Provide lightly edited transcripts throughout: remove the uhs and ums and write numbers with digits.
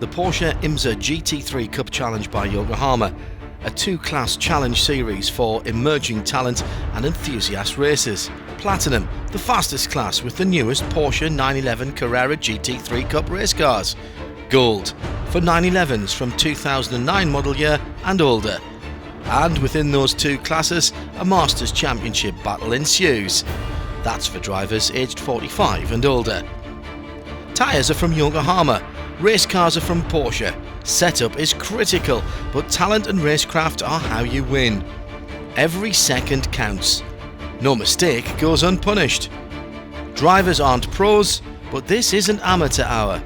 the Porsche IMSA GT3 Cup Challenge by Yokohama, a two-class challenge series for emerging talent and enthusiast racers. Platinum, the fastest class with the newest Porsche 911 Carrera GT3 Cup race cars. Gold, for 911s from 2009 model year and older. And within those two classes, a Masters Championship battle ensues. That's for drivers aged 45 and older. Tyres are from Yokohama, race cars are from Porsche. Setup is critical, but talent and racecraft are how you win. Every second counts. No mistake goes unpunished. Drivers aren't pros, but this isn't amateur hour.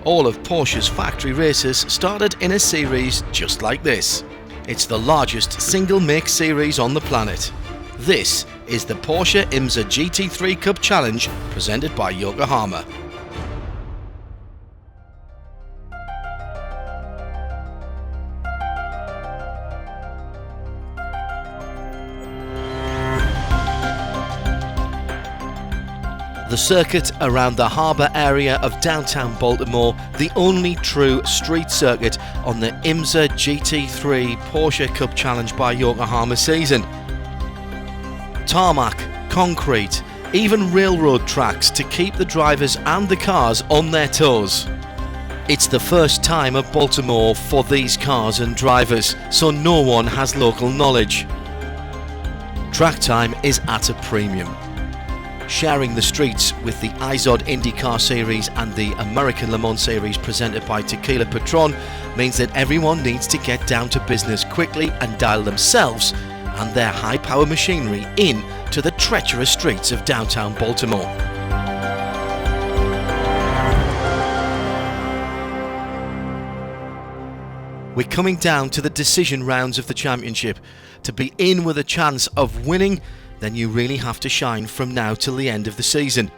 All of Porsche's factory races started in a series just like this. It's the largest single-make series on the planet. This is the Porsche IMSA GT3 Cup Challenge presented by Yokohama. The circuit around the harbour area of downtown Baltimore, the only true street circuit on the IMSA GT3 Porsche Cup Challenge by Yokohama season. Tarmac, concrete, even railroad tracks to keep the drivers and the cars on their toes. It's the first time at Baltimore for these cars and drivers, so no one has local knowledge. Track time is at a premium. Sharing the streets with the IZOD IndyCar Series and the American Le Mans Series presented by Tequila Patron means that everyone needs to get down to business quickly and dial themselves and their high-power machinery in to the treacherous streets of downtown Baltimore. We're coming down to the decision rounds of the championship. To be in with a chance of winning, then you really have to shine from now till the end of the season.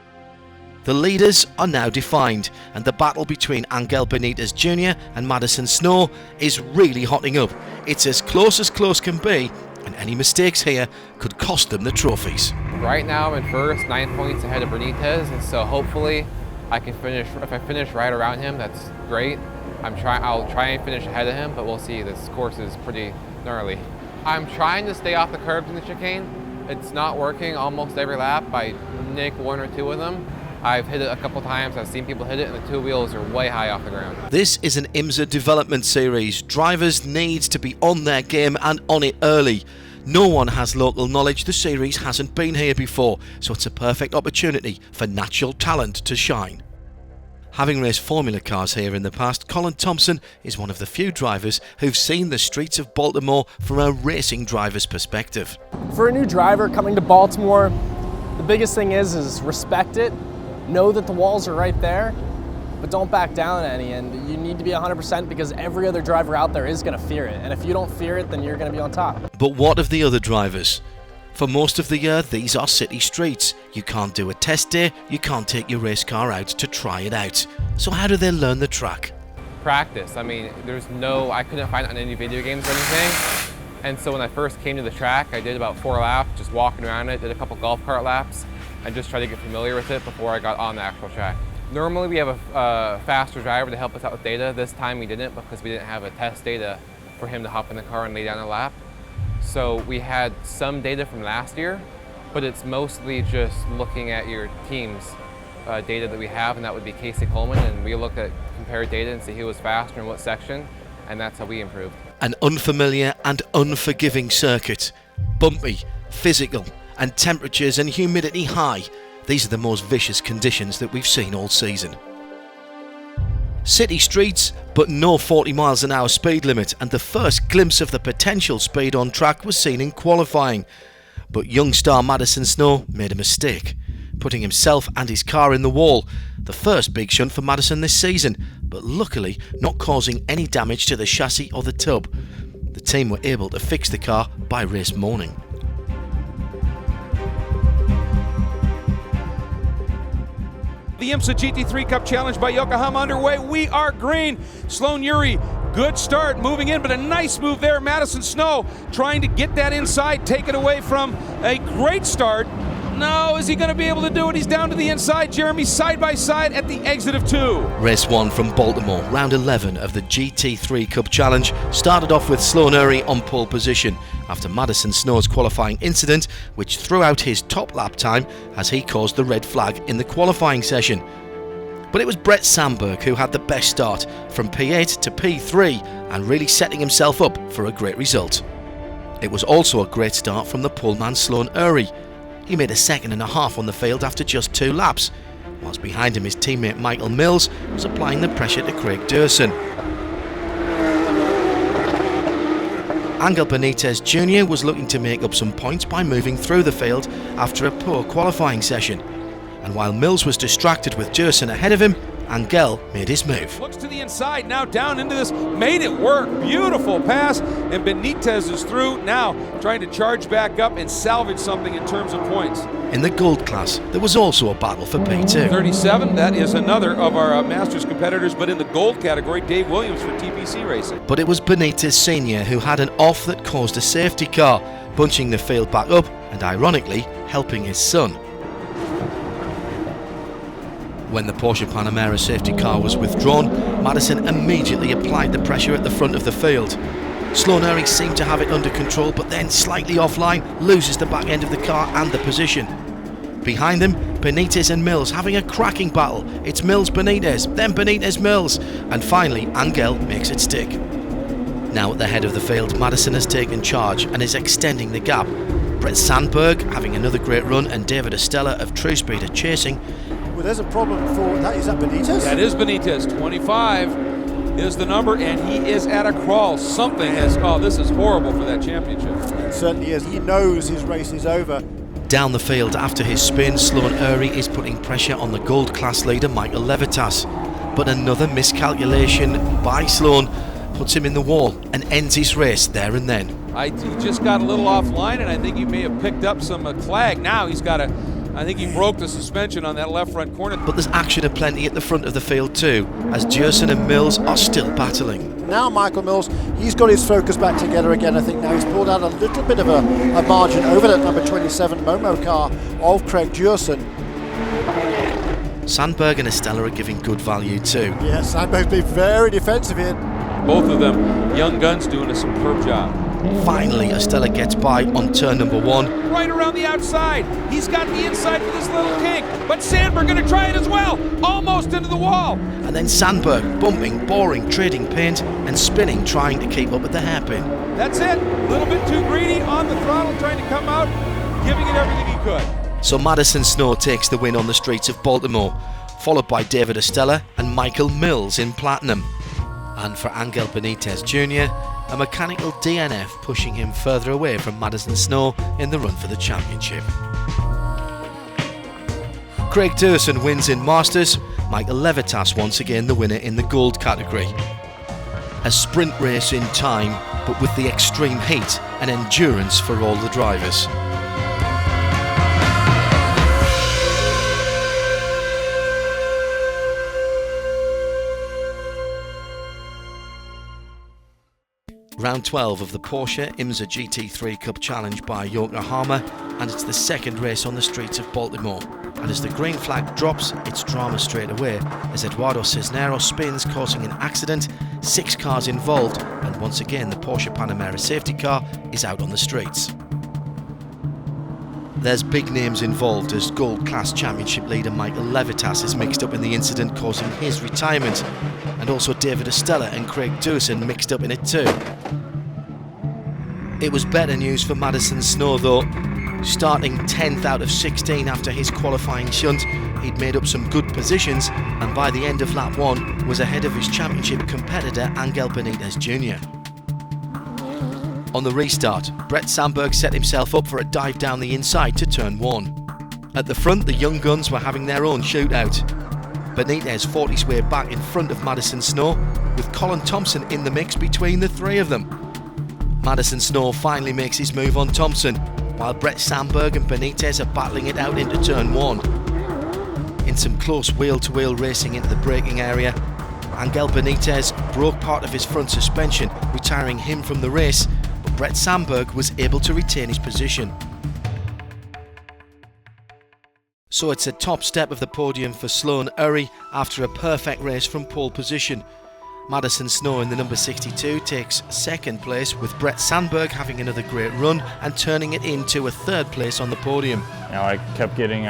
The leaders are now defined, and the battle between Angel Benitez Jr. and Madison Snow is really hotting up. It's as close can be, and any mistakes here could cost them the trophies. Right now I'm in first, 9 points ahead of Benitez, and so hopefully I can finish. If I finish right around him, that's great. I'll try and finish ahead of him, but we'll see. This course is pretty gnarly. I'm trying to stay off the curbs in the chicane. It's not working almost every lap. I nick one or two of them. I've hit it a couple times. I've seen people hit it and the two wheels are way high off the ground. This is an IMSA development series. Drivers need to be on their game and on it early. No one has local knowledge. The series hasn't been here before, so it's a perfect opportunity for natural talent to shine. Having raced Formula cars here in the past, Colin Thompson is one of the few drivers who've seen the streets of Baltimore from a racing driver's perspective. For a new driver coming to Baltimore, the biggest thing is respect it, know that the walls are right there, but don't back down any, and you need to be 100% because every other driver out there is going to fear it, and if you don't fear it, then you're going to be on top. But what of the other drivers? For most of the year, these are city streets. You can't do a test day, you can't take your race car out to try it out. So how do they learn the track? Practice. I mean, I couldn't find it on any video games or anything. And so when I first came to the track, I did about 4 laps, just walking around it, did a couple golf cart laps, and just tried to get familiar with it before I got on the actual track. Normally we have a faster driver to help us out with data. This time we didn't because we didn't have a test data for him to hop in the car and lay down a lap. So we had some data from last year, but it's mostly just looking at your team's data that we have, and that would be Casey Coleman, and we looked at compared data and see who was faster in what section, and that's how we improved. An unfamiliar and unforgiving circuit. Bumpy, physical, and temperatures and humidity high. These are the most vicious conditions that we've seen all season. City streets, but no 40 miles an hour speed limit, and the first glimpse of the potential speed on track was seen in qualifying. But young star Madison Snow made a mistake, putting himself and his car in the wall. The first big shunt for Madison this season, but luckily not causing any damage to the chassis or the tub. The team were able to fix the car by race morning. The IMSA GT3 Cup Challenge by Yokohama underway. We are green. Sloan Uri, good start, moving in, but a nice move there. Madison Snow trying to get that inside, take it away from a great start No, is he going to be able to do it? He's down to the inside. Jeremy side by side at the exit of 2. Race 1 from Baltimore, round 11 of the GT3 Cup Challenge, started off with Sloan Ury on pole position after Madison Snow's qualifying incident, which threw out his top lap time as he caused the red flag in the qualifying session. But it was Brett Sandberg who had the best start, from P8 to P3, and really setting himself up for a great result. It was also a great start from the poleman Sloan Ury. He made a second and a half on the field after just 2 laps, whilst behind him his teammate Michael Mills was applying the pressure to Craig Durson. Angel Benitez Jr. was looking to make up some points by moving through the field after a poor qualifying session, and while Mills was distracted with Durson ahead of him, Angel made his move. Looks to the inside, now down into this, made it work, beautiful pass, and Benitez is through, now trying to charge back up and salvage something in terms of points. In the gold class, there was also a battle for P2. 37, that is another of our Masters competitors, but in the gold category, Dave Williams for TPC Racing. But it was Benitez Sr. who had an off that caused a safety car, bunching the field back up and ironically helping his son. When the Porsche Panamera safety car was withdrawn, Madison immediately applied the pressure at the front of the field. Sloan Ury seemed to have it under control, but then slightly offline loses the back end of the car and the position. Behind them, Benitez and Mills having a cracking battle. It's Mills-Benitez, then Benitez-Mills, and finally Angel makes it stick. Now at the head of the field, Madison has taken charge and is extending the gap. Brett Sandberg having another great run, and David Estella of True Speed are chasing. Well, there's a problem for that. Is that Benitez? That is Benitez. 25 is the number, and he is at a crawl. Something has, oh, this is horrible for that championship. It certainly is. He knows his race is over. Down the field after his spin, Sloan Ury is putting pressure on the gold class leader Michael Levitas. But another miscalculation by Sloan puts him in the wall and ends his race there and then. He just got a little offline, and I think he may have picked up some clag. Now he's got I think he broke the suspension on that left front corner. But there's action aplenty at the front of the field too, as Durson and Mills are still battling. Now Michael Mills, he's got his focus back together again. I think now he's pulled out a little bit of a margin over that number 27 Momo car of Craig Durson. Sandberg and Estella are giving good value too. Yeah, Sandberg's been very defensive here. Both of them, young guns, doing a superb job. Finally, Estella gets by on turn number 1. Right around the outside. He's got the inside for this little kink, but Sandberg going to try it as well. Almost into the wall. And then Sandberg bumping, boring, trading paint and spinning, trying to keep up with the hairpin. That's it. A little bit too greedy on the throttle, trying to come out, giving it everything he could. So Madison Snow takes the win on the streets of Baltimore, followed by David Estella and Michael Mills in platinum. And for Angel Benitez Jr., a mechanical DNF pushing him further away from Madison Snow in the run for the championship. Craig Durson wins in Masters, Michael Levitas once again the winner in the gold category. A sprint race in time, but with the extreme heat and endurance for all the drivers. Round 12 of the Porsche IMSA GT3 Cup Challenge by Yokohama, and it's the second race on the streets of Baltimore. And as the green flag drops, it's drama straight away as Eduardo Cisneros spins, causing an accident, 6 cars involved, and once again the Porsche Panamera safety car is out on the streets. There's big names involved as Gold Class Championship leader Michael Levitas is mixed up in the incident, causing his retirement, and also David Estella and Craig Durson mixed up in it too. It was better news for Madison Snow though. Starting 10th out of 16 after his qualifying shunt, he'd made up some good positions, and by the end of lap 1 was ahead of his championship competitor Angel Benitez Jr. On the restart, Brett Sandberg set himself up for a dive down the inside to turn 1. At the front, the young guns were having their own shootout. Benitez fought his way back in front of Madison Snow, with Colin Thompson in the mix between the three of them. Madison Snow finally makes his move on Thompson, while Brett Sandberg and Benitez are battling it out into turn 1. In some close wheel-to-wheel racing into the braking area, Angel Benitez broke part of his front suspension, retiring him from the race, but Brett Sandberg was able to retain his position. So it's a top step of the podium for Sloan Urry after a perfect race from pole position. Madison Snow in the number 62 takes second place, with Brett Sandberg having another great run and turning it into a third place on the podium. You know, I kept getting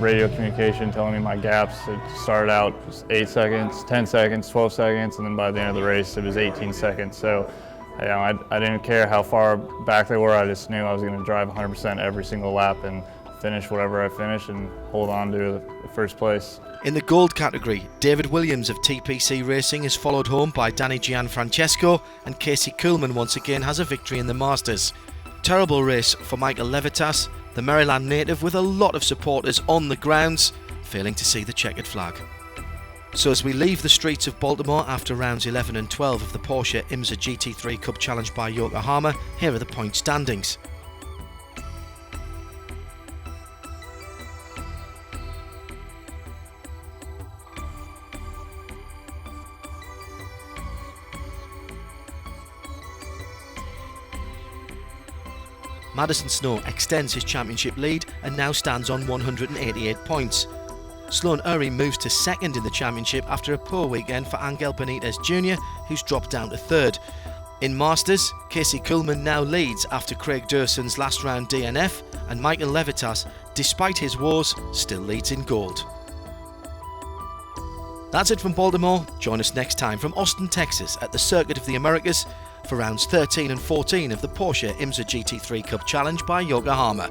radio communication telling me my gaps. It started out just 8 seconds, 10 seconds, 12 seconds, and then by the end of the race it was 18 seconds. So you know, I didn't care how far back they were. I just knew I was going to drive 100% every single lap and finish whatever I finished and hold on to the first place. In the gold category, David Williams of TPC Racing is followed home by Danny Gianfrancesco, and Casey Kuhlman once again has a victory in the Masters. Terrible race for Michael Levitas, the Maryland native with a lot of supporters on the grounds, failing to see the checkered flag. So as we leave the streets of Baltimore after rounds 11 and 12 of the Porsche IMSA GT3 Cup Challenge by Yokohama, here are the point standings. Madison Snow extends his championship lead and now stands on 188 points. Sloan Urry moves to second in the championship after a poor weekend for Angel Benitez Jr., who's dropped down to third. In Masters, Casey Kuhlman now leads after Craig Durson's last round DNF, and Michael Levitas, despite his woes, still leads in gold. That's it from Baltimore. Join us next time from Austin, Texas at the Circuit of the Americas for rounds 13 and 14 of the Porsche IMSA GT3 Cup Challenge by Yokohama.